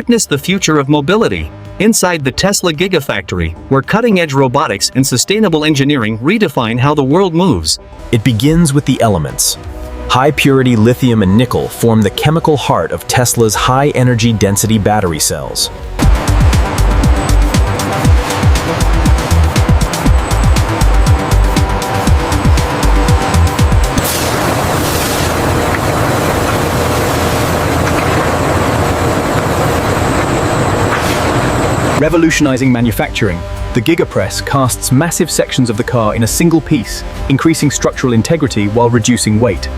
Witness the future of mobility inside the Tesla Gigafactory, where cutting-edge robotics and sustainable engineering redefine how the world moves. It begins with the elements. High-purity lithium and nickel form the chemical heart of Tesla's high-energy density battery cells. Revolutionizing manufacturing, the Gigapress casts massive sections of the car in a single piece, increasing structural integrity while reducing weight.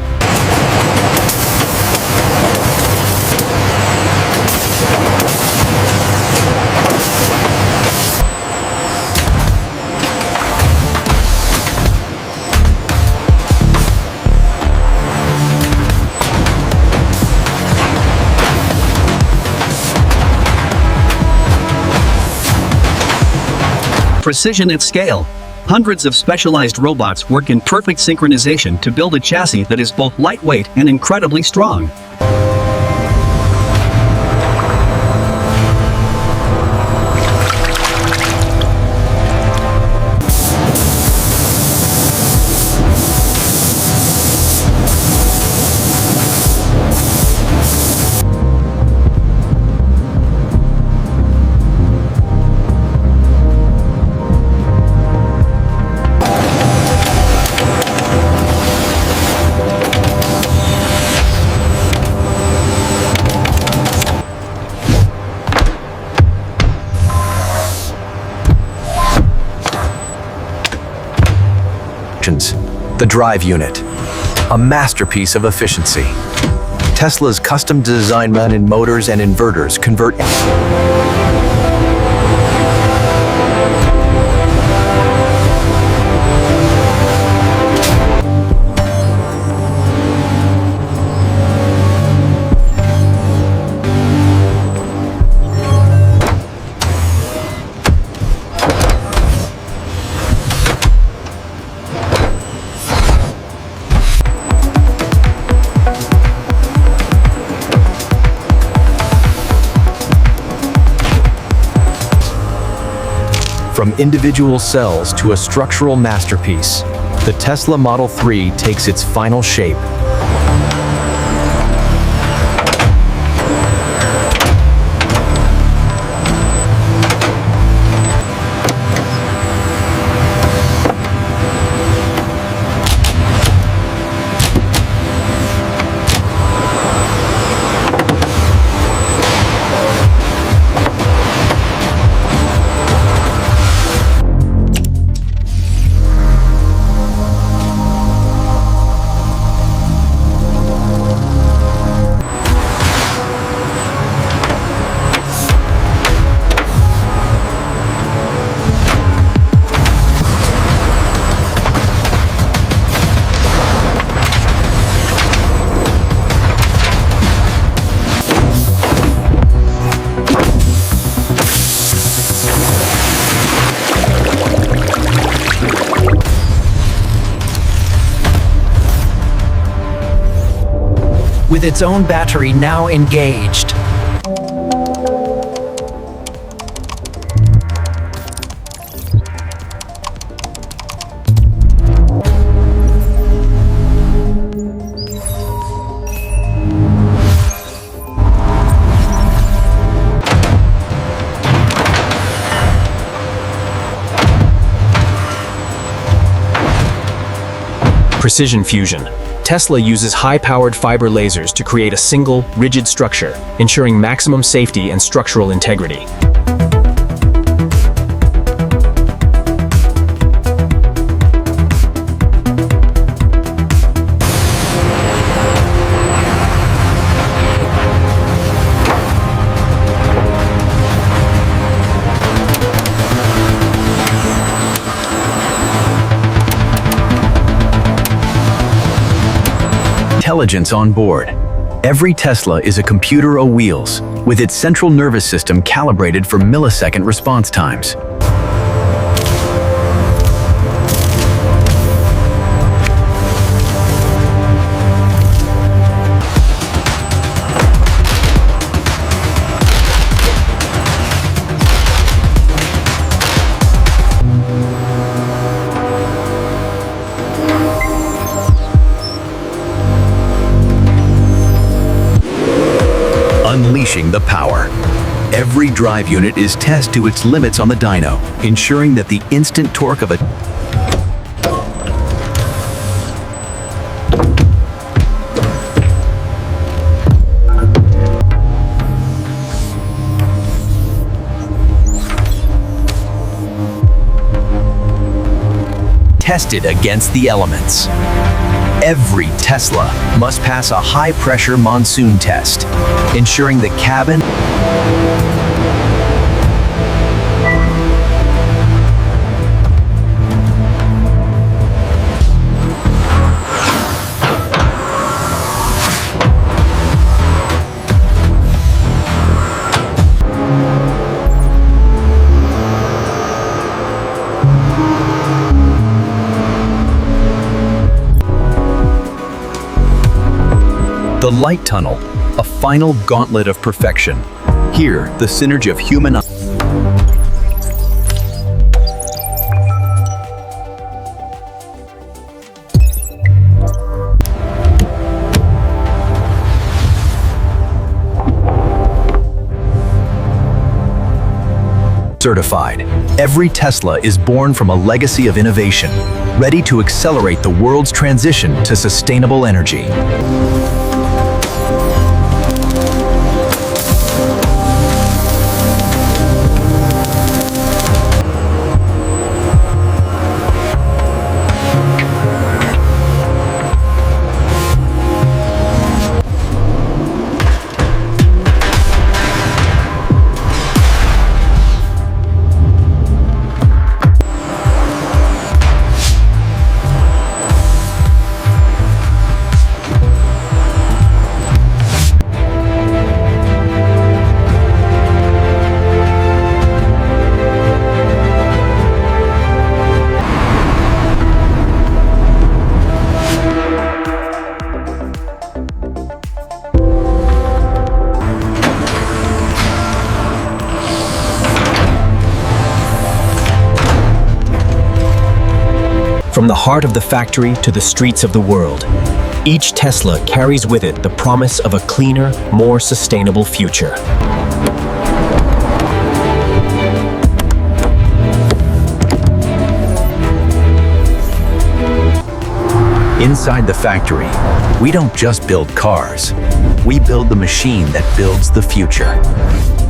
Precision at scale. Hundreds of specialized robots work in perfect synchronization to build a chassis that is both lightweight and incredibly strong. The drive unit, a masterpiece of efficiency. Tesla's custom-designed mounted motors and inverters convert from individual cells to a structural masterpiece. The Tesla Model 3 takes its final shape. With its own battery now engaged. Precision fusion. Tesla uses high-powered fiber lasers to create a single, rigid structure, ensuring maximum safety and structural integrity. Intelligence on board. Every Tesla is a computer on wheels, with its central nervous system calibrated for millisecond response times. unleashing the power. Every drive unit is tested to its limits on the dyno, ensuring that the instant torque of a tested against the elements. Every Tesla must pass a high-pressure monsoon test, ensuring the cabin the light tunnel, a final gauntlet of perfection. Here, the synergy of human certified. Every Tesla is born from a legacy of innovation, ready to accelerate the world's transition to sustainable energy. From the heart of the factory to the streets of the world, each Tesla carries with it the promise of a cleaner, more sustainable future. Inside the factory, we don't just build cars. We build the machine that builds the future.